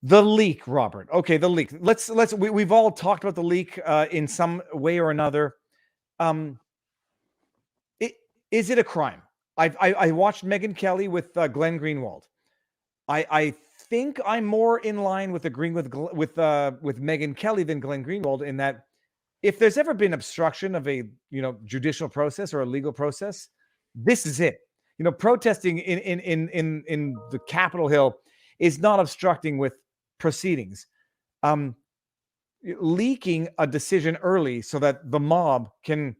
The leak, Robert. Okay, the leak. We've all talked about the leak in some way or another. Um, it, is it a crime? I watched Megyn Kelly with Glenn Greenwald. I think I'm more in line with agreeing with Megyn Kelly than Glenn Greenwald in that if there's ever been obstruction of a judicial process or a legal process, this is it. Protesting in the Capitol Hill is not obstructing with proceedings. Um, Leaking a decision early so that the mob can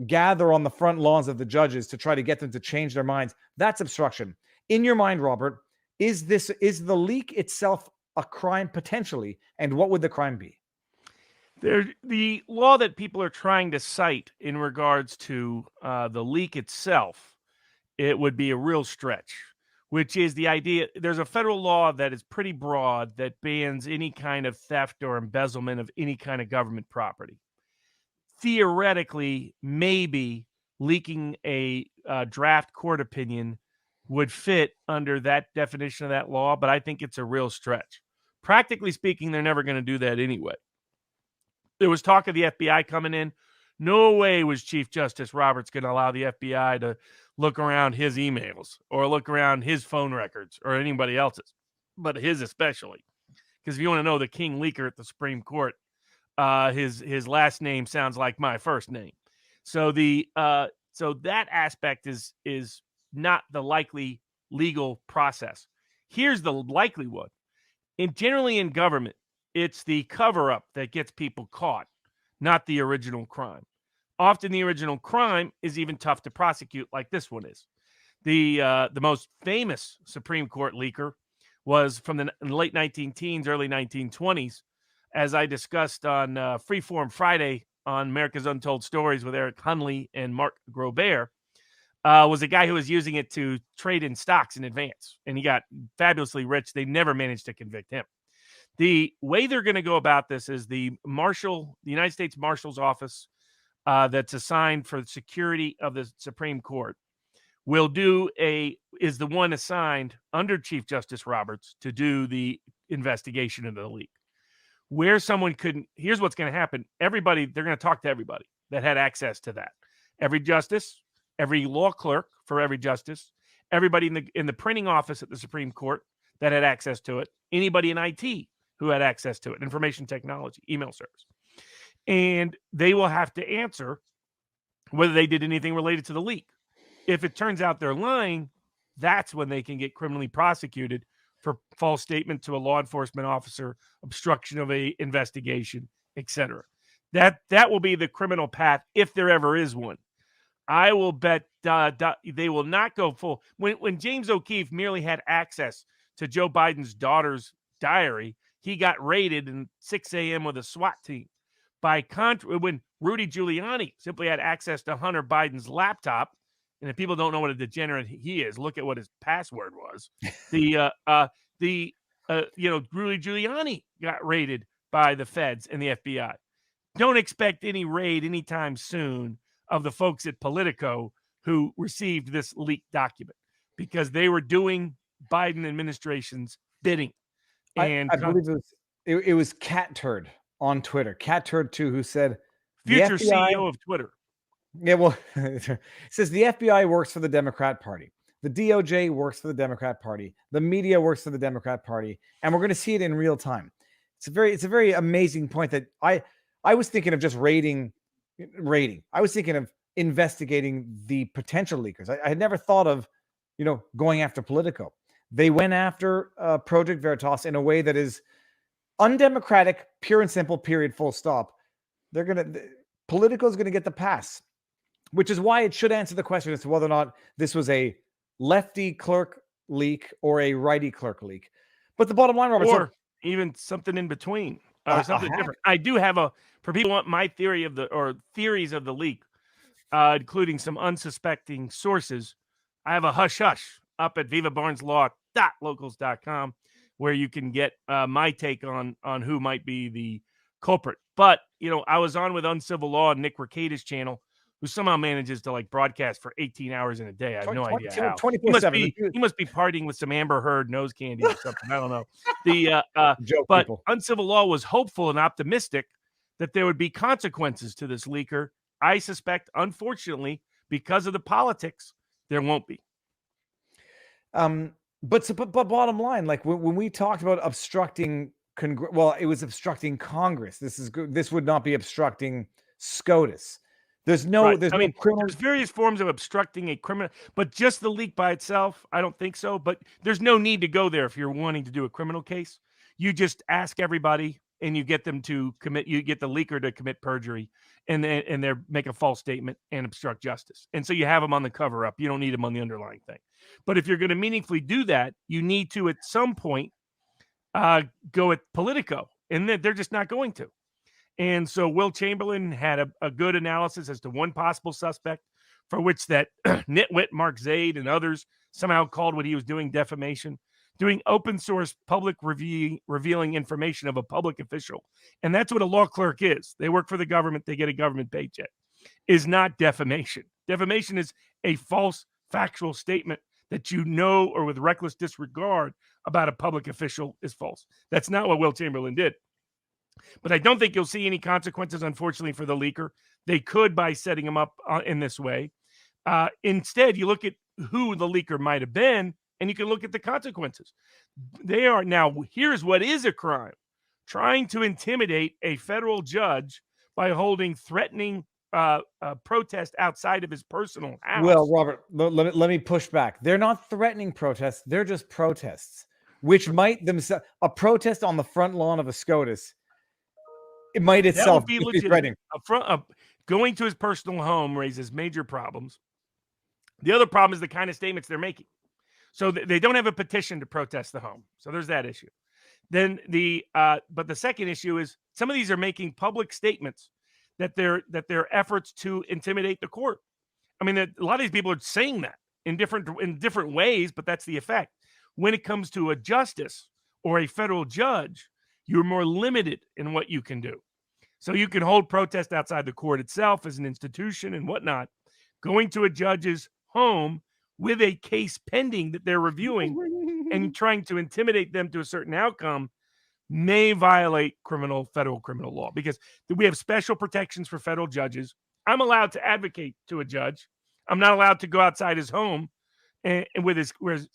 gather on the front lawns of the judges to try to get them to change their minds, that's obstruction. In your mind, Robert, is the leak itself a crime potentially, and what would the crime be? The law that people are trying to cite in regards to the leak itself, it would be a real stretch, which is the idea. There's a federal law that is pretty broad that bans any kind of theft or embezzlement of any kind of government property. Theoretically, maybe leaking a draft court opinion would fit under that definition of that law, but I think it's a real stretch. Practically speaking, they're never going to do that anyway. There was talk of the FBI coming in. No way was Chief Justice Roberts going to allow the FBI to look around his emails or look around his phone records or anybody else's, but his especially. Because if you want to know the king leaker at the Supreme Court, his last name sounds like my first name. So so that aspect is not the likely legal process. Here's the likely one. Generally in government, it's the cover-up that gets people caught, not the original crime. Often the original crime is even tough to prosecute, like this one is. The most famous Supreme Court leaker was from the late 19-teens, early 1920s, as I discussed on Freeform Friday on America's Untold Stories with Eric Hunley and Mark Grobert, was a guy who was using it to trade in stocks in advance, and he got fabulously rich. They never managed to convict him. The way they're going to go about this is the United States Marshal's Office that's assigned for the security of the Supreme Court is the one assigned under Chief Justice Roberts to do the investigation into the leak. Where someone here's what's going to happen. They're going to talk to everybody that had access to that. Every justice, every law clerk for every justice, everybody in the printing office at the Supreme Court that had access to it, anybody in IT who had access to it, information technology, email service. And they will have to answer whether they did anything related to the leak. If it turns out they're lying, that's when they can get criminally prosecuted for false statement to a law enforcement officer, obstruction of a investigation, etc. That will be the criminal path if there ever is one. I will bet they will not go full. When James O'Keefe merely had access to Joe Biden's daughter's diary, he got raided at 6 a.m. with a SWAT team. When Rudy Giuliani simply had access to Hunter Biden's laptop, and if people don't know what a degenerate he is, look at what his password was. Rudy Giuliani got raided by the feds and the FBI. Don't expect any raid anytime soon of the folks at Politico who received this leaked document because they were doing Biden administration's bidding. And I believe it was Cat Turd on Twitter, Cat Turd 2, who said, future CEO of Twitter. Yeah, well, it says the FBI works for the Democrat Party. The DOJ works for the Democrat Party. The media works for the Democrat Party, and we're going to see it in real time. It's a very amazing point that I was thinking of just raiding. I was thinking of investigating the potential leakers. I had never thought of, going after Politico. They went after Project Veritas in a way that is undemocratic, pure and simple. Period. Full stop. Politico is going to get the pass, which is why it should answer the question as to whether or not this was a lefty clerk leak or a righty clerk leak. But the bottom line, Robert, or even something in between, something different. I do have for people who want my theories of the leak, including some unsuspecting sources. I have a hush up at vivabarneslaw.locals.com where you can get my take on who might be the culprit. But, I was on with Uncivil Law and Nick Recada's channel who somehow manages to like broadcast for 18 hours in a day. I have no idea how. 24/7. He must be partying with some Amber Heard nose candy or something. I don't know. Joke But people. Uncivil Law was hopeful and optimistic that there would be consequences to this leaker. I suspect, unfortunately, because of the politics, there won't be. But bottom line, like when we talked about obstructing, well, it was obstructing Congress. This would not be obstructing SCOTUS. There's no criminal. There's various forms of obstructing a criminal, but just the leak by itself, I don't think so. But there's no need to go there if you're wanting to do a criminal case. You just ask everybody, and you get them to commit. You get the leaker to commit perjury, and they make a false statement and obstruct justice. And so you have them on the cover up. You don't need them on the underlying thing. But if you're going to meaningfully do that, you need to at some point go at Politico, and they're just not going to. And so Will Chamberlain had a good analysis as to one possible suspect for which that nitwit Mark Zaid and others somehow called what he was doing defamation, doing open source public revealing information of a public official. And that's what a law clerk is. They work for the government. They get a government paycheck. Is not defamation. Defamation is a false factual statement that you know or with reckless disregard about a public official is false. That's not what Will Chamberlain did. But I don't think you'll see any consequences, unfortunately, for the leaker. They could by setting him up in this way. Instead, you look at who the leaker might have been, and you can look at the consequences. They are now, here's what is a crime: trying to intimidate a federal judge by holding threatening protest outside of his personal house. Well, Robert, let me push back. They're not threatening protests. They're just protests, which might themselves, a protest on the front lawn of a SCOTUS, it might itself be threatening. Going to his personal home raises major problems. The other problem is the kind of statements they're making. So they don't have a petition to protest the home. So there's that issue. Then but the second issue is some of these are making public statements that their efforts to intimidate the court. I mean, a lot of these people are saying that in different ways, but that's the effect. When it comes to a justice or a federal judge, you're more limited in what you can do. So you can hold protest outside the court itself as an institution and whatnot. Going to a judge's home with a case pending that they're reviewing and trying to intimidate them to a certain outcome may violate federal criminal law, because we have special protections for federal judges. I'm allowed to advocate to a judge. I'm not allowed to go outside his home and where his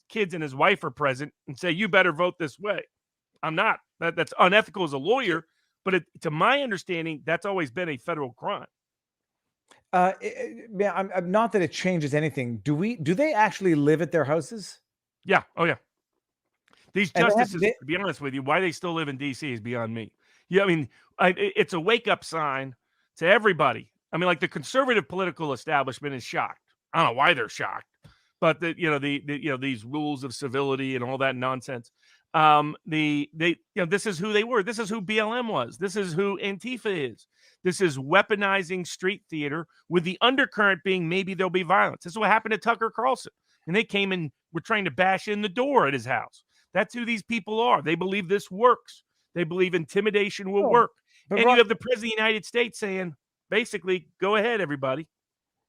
kids and his wife are present and say, you better vote this way. I'm not. That's unethical as a lawyer, but to my understanding, that's always been a federal crime. I'm not that it changes anything. Do they actually live at their houses? Yeah. Oh, yeah. These justices, to be honest with you, why they still live in D.C. is beyond me. Yeah, I mean, it's a wake-up sign to everybody. I mean, like the conservative political establishment is shocked. I don't know why they're shocked, but these rules of civility and all that nonsense. This is who they were. This is who BLM was. This is who Antifa is. This is weaponizing street theater with the undercurrent being maybe there'll be violence. This is what happened to Tucker Carlson. And they came and were trying to bash in the door at his house. That's who these people are. They believe this works. They believe intimidation will work. And you have the president of the United States saying, basically, go ahead, everybody.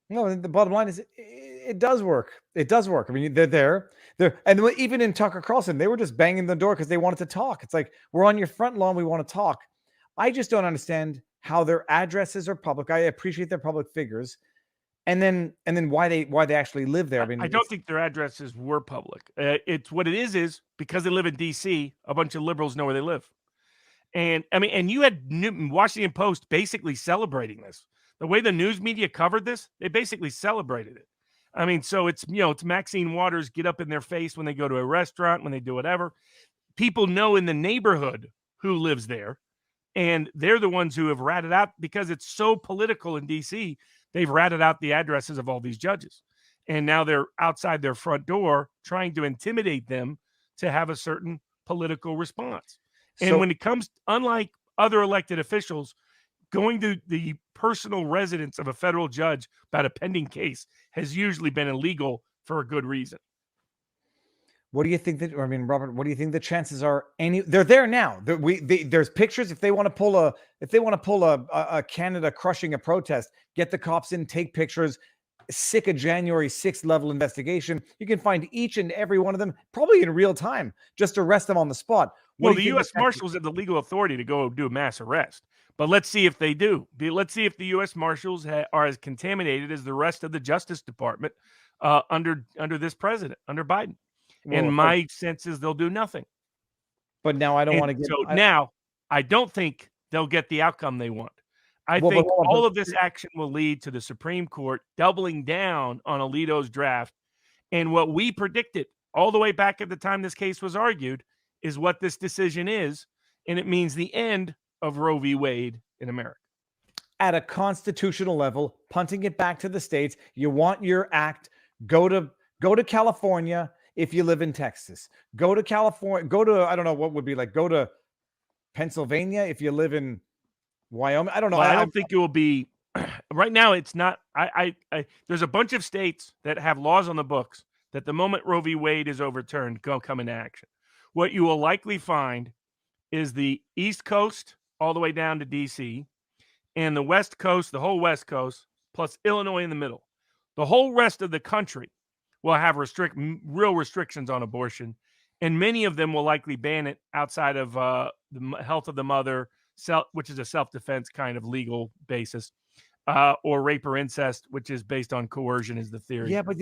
No, the bottom line is it does work. It does work. I mean, they're there. And even in Tucker Carlson, they were just banging the door because they wanted to talk. It's like, we're on your front lawn. We want to talk. I just don't understand how their addresses are public. I appreciate their public figures. And then why they actually live there. I mean, I don't think their addresses were public. It's what it is because they live in D.C., a bunch of liberals know where they live. And I mean, and you had Washington Post basically celebrating this. The way the news media covered this, they basically celebrated it. I mean, so it's Maxine Waters get up in their face when they go to a restaurant, when they do whatever. People know in the neighborhood who lives there, and they're the ones who have ratted out, because it's so political in D.C., they've ratted out the addresses of all these judges. And now they're outside their front door trying to intimidate them to have a certain political response. And when it comes, unlike other elected officials, going to the personal residence of a federal judge about a pending case has usually been illegal for a good reason. What do you think that? I mean, Robert, what do you think the chances are? They're there now. There's pictures. If they want to pull a Canada crushing a protest, get the cops in, take pictures, sick a January 6th level investigation. You can find each and every one of them probably in real time. Just arrest them on the spot. Well, the U.S. Marshals have the legal authority to go do a mass arrest. But let's see if they do. Let's see if the U.S. Marshals are as contaminated as the rest of the Justice Department under this president, under Biden. And my sense is they'll do nothing. But now I don't want to get... now, I don't think they'll get the outcome they want. I think all of this action will lead to the Supreme Court doubling down on Alito's draft. And what we predicted all the way back at the time this case was argued is what this decision is. And it means the end of Roe v. Wade in America. At a constitutional level, punting it back to the states, you want your act, go to California if you live in Texas. Go to California, I don't know what would be like, go to Pennsylvania if you live in Wyoming. I don't know. Well, I don't think it will be right now. It's not. There's a bunch of states that have laws on the books that the moment Roe v. Wade is overturned, come into action. What you will likely find is the East Coast all the way down to D.C. and the West Coast, the whole West Coast, plus Illinois in the middle. The whole rest of the country will have real restrictions on abortion, and many of them will likely ban it outside of the health of the mother, which is a self-defense kind of legal basis, or rape or incest, which is based on coercion, is the theory. Yeah, but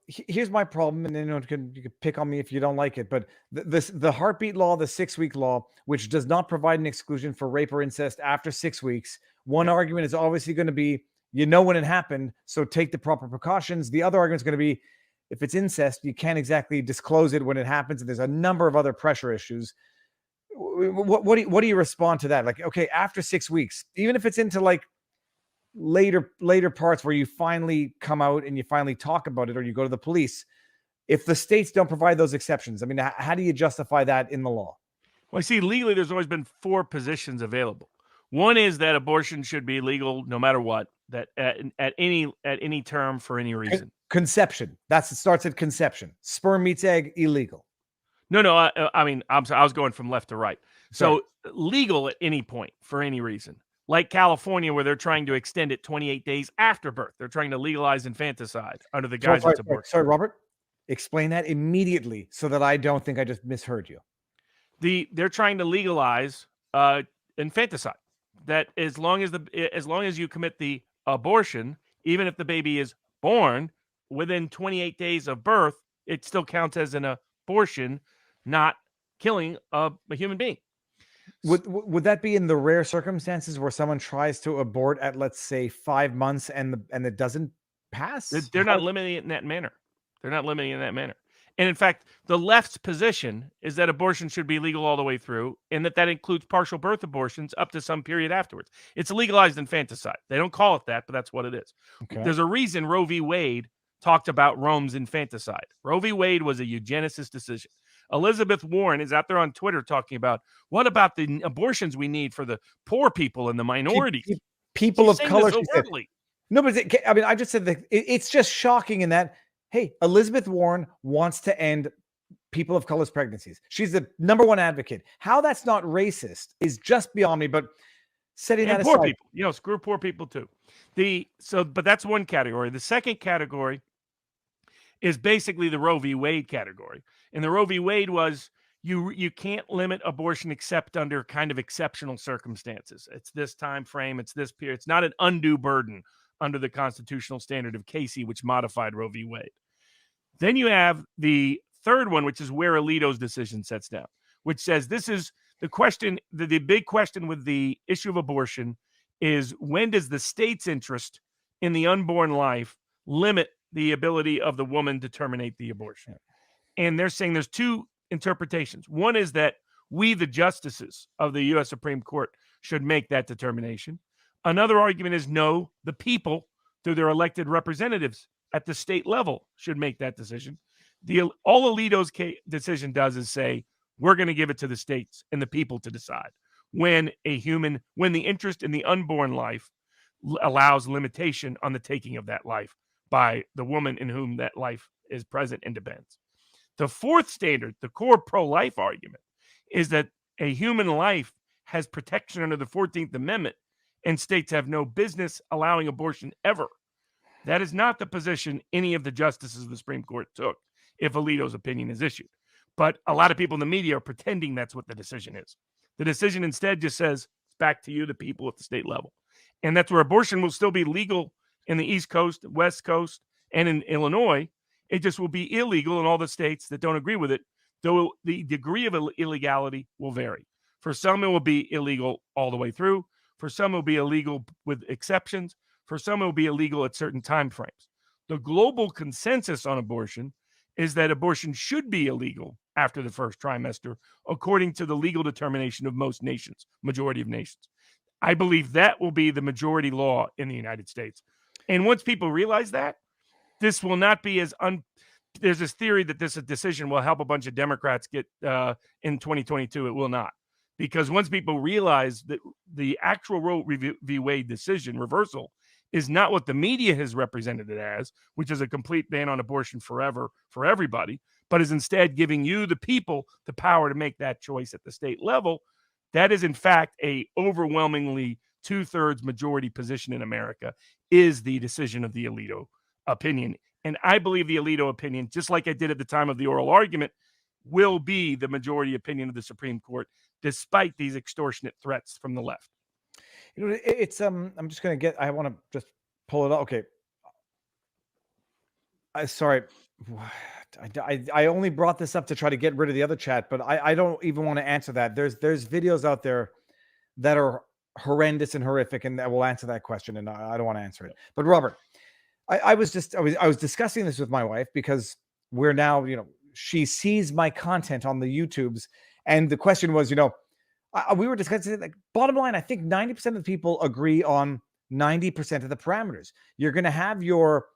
here's my problem, and then you can pick on me if you don't like it. But the heartbeat law, the 6-week law, which does not provide an exclusion for rape or incest after 6 weeks. One argument is obviously going to be, when it happened, so take the proper precautions. The other argument is going to be, if it's incest, you can't exactly disclose it when it happens, and there's a number of other pressure issues. What do you respond to that? Like, okay, after 6 weeks, even if it's into like later parts where you finally come out and you finally talk about it, or you go to the police, if the states don't provide those exceptions, I mean, how do you justify that in the law? Well, I see legally there's always been 4 positions available. One is that abortion should be legal no matter what, that at any term for any reason. Conception. It starts at conception. Sperm meets egg, illegal. No. I mean, I'm sorry, I was going from left to right. So legal at any point for any reason. Like California, where they're trying to extend it 28 days after birth. They're trying to legalize infanticide under the guise of abortion. Sorry, Robert. Explain that immediately so that I don't think I just misheard you. They're trying to legalize infanticide. That as long as you commit the abortion, even if the baby is born within 28 days of birth, it still counts as an abortion, not killing a human being. Would that be in the rare circumstances where someone tries to abort at, let's say, 5 months and it doesn't pass? They're not limiting it in that manner. And in fact, the left's position is that abortion should be legal all the way through, and that includes partial birth abortions up to some period afterwards. It's legalized infanticide. They don't call it that, but that's what it is. Okay. There's a reason Roe v. Wade talked about Rome's infanticide. Roe v. Wade was a eugenicist decision. Elizabeth Warren is out there on Twitter talking about, what about the abortions we need for the poor people and the minorities? People of color. No, but I just said that it's just shocking in that, hey, Elizabeth Warren wants to end people of color's pregnancies. She's the number one advocate. How that's not racist is just beyond me. But setting that aside, poor people, screw poor people too. But that's one category. The second category is basically the Roe v. Wade category. And the Roe v. Wade was you can't limit abortion except under kind of exceptional circumstances. It's this time frame, it's this period. It's not an undue burden under the constitutional standard of Casey, which modified Roe v. Wade. Then you have the third one, which is where Alito's decision sets down, which says this is the question, the big question with the issue of abortion is, when does the state's interest in the unborn life limit the ability of the woman to terminate the abortion? And they're saying there's 2 interpretations. One is that we, the justices of the U.S. Supreme Court, should make that determination. Another argument is no, the people, through their elected representatives at the state level, should make that decision. All Alito's decision does is say, we're going to give it to the states and the people to decide when the interest in the unborn life allows limitation on the taking of that life by the woman in whom that life is present and depends. The fourth standard, the core pro-life argument, is that a human life has protection under the 14th Amendment, and states have no business allowing abortion ever. That is not the position any of the justices of the Supreme Court took if Alito's opinion is issued. But a lot of people in the media are pretending that's what the decision is. The decision instead just says, back to you, the people at the state level. And that's where abortion will still be legal in the East Coast, West Coast, and in Illinois. It just will be illegal in all the states that don't agree with it, though the degree of illegality will vary. For some, it will be illegal all the way through. For some, it will be illegal with exceptions. For some, it will be illegal at certain time frames. The global consensus on abortion is that abortion should be illegal after the first trimester, according to the legal determination of most nations, majority of nations. I believe that will be the majority law in the United States. And once people realize that, this will not be as there's this theory that this decision will help a bunch of Democrats get in 2022. It will not. Because once people realize that the actual Roe v. Wade decision reversal is not what the media has represented it as, which is a complete ban on abortion forever for everybody, but is instead giving you, the people, the power to make that choice at the state level. That is, in fact, a overwhelmingly 2/3 majority position in America, is the decision of the Alito opinion. And I believe the Alito opinion, just like I did at the time of the oral argument, will be the majority opinion of the Supreme Court, despite these extortionate threats from the left. You know, it's I'm just going to get, I want to just pull it up. Okay. Sorry. I only brought this up to try to get rid of the other chat, but I don't even want to answer that. There's videos out there that are horrendous and horrific, and that will answer that question, and I don't want to answer it. But Robert, I was discussing this with my wife, because we're now, she sees my content on the YouTubes, and the question was, we were discussing it, like, bottom line, I think 90% of the people agree on 90% of the parameters. You're going to have your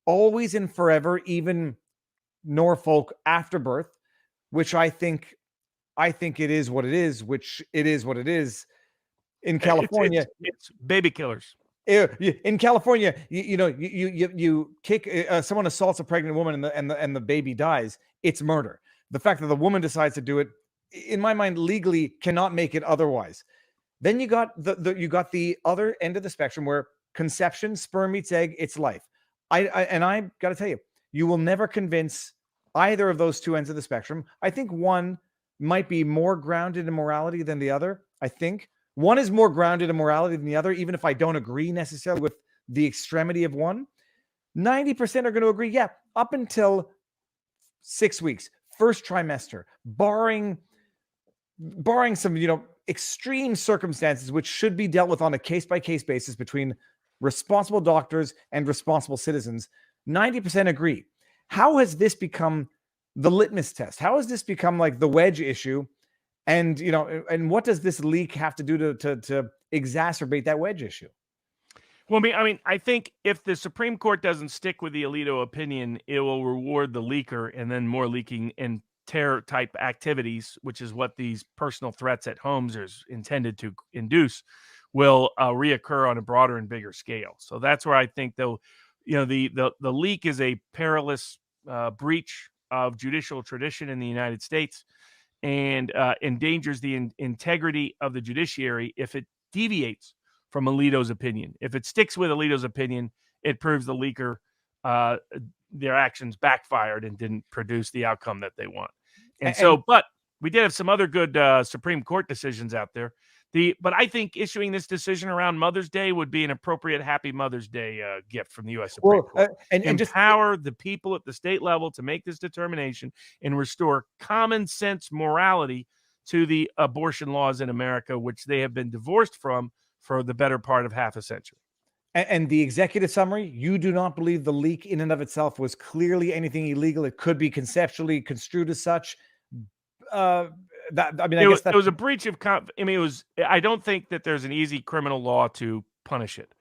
always and forever, even Norfolk afterbirth, which I think it is what it is, which it is what it is. In California, it's baby killers. In California, you kick someone assaults a pregnant woman and the baby dies. It's murder. The fact that the woman decides to do it, in my mind, legally cannot make it otherwise. Then you got the other end of the spectrum, where conception, sperm meets egg, it's life. I got to tell you, you will never convince either of those two ends of the spectrum. I think one might be more grounded in morality than the other. I think one is more grounded in morality than the other, even if I don't agree necessarily with the extremity of one. 90% are going to agree, yeah, up until 6 weeks, first trimester, barring some, extreme circumstances, which should be dealt with on a case-by-case basis between responsible doctors and responsible citizens. 90% agree. How has this become the litmus test? How has this become like the wedge issue? And, and what does this leak have to do to exacerbate that wedge issue? Well, I think if the Supreme Court doesn't stick with the Alito opinion, it will reward the leaker, and then more leaking and terror type activities, which is what these personal threats at homes are intended to induce, will reoccur on a broader and bigger scale. So that's where I think, though, the leak is a perilous breach of judicial tradition in the United States, and endangers the integrity of the judiciary if it deviates from Alito's opinion. If it sticks with Alito's opinion, it proves the leaker their actions backfired and didn't produce the outcome that they want. But we did have some other good Supreme Court decisions out there. But I think issuing this decision around Mother's Day would be an appropriate Happy Mother's Day gift from the U.S. Supreme Court. And empower the people at the state level to make this determination and restore common sense morality to the abortion laws in America, which they have been divorced from for the better part of half a century. And the executive summary, you do not believe the leak in and of itself was clearly anything illegal. It could be conceptually construed as such. I guess it was a breach of. I don't think that there's an easy criminal law to punish it,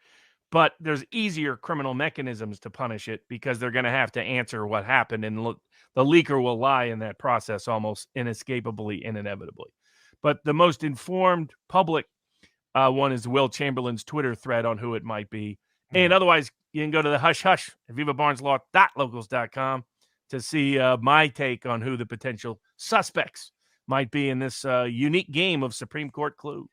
but there's easier criminal mechanisms to punish it, because they're going to have to answer what happened, and the leaker will lie in that process almost inescapably and inevitably. But the most informed public one is Will Chamberlain's Twitter thread on who it might be. And otherwise, you can go to the hush hush at vivabarneslaw.locals.com to see my take on who the potential suspects might be in this unique game of Supreme Court Clue.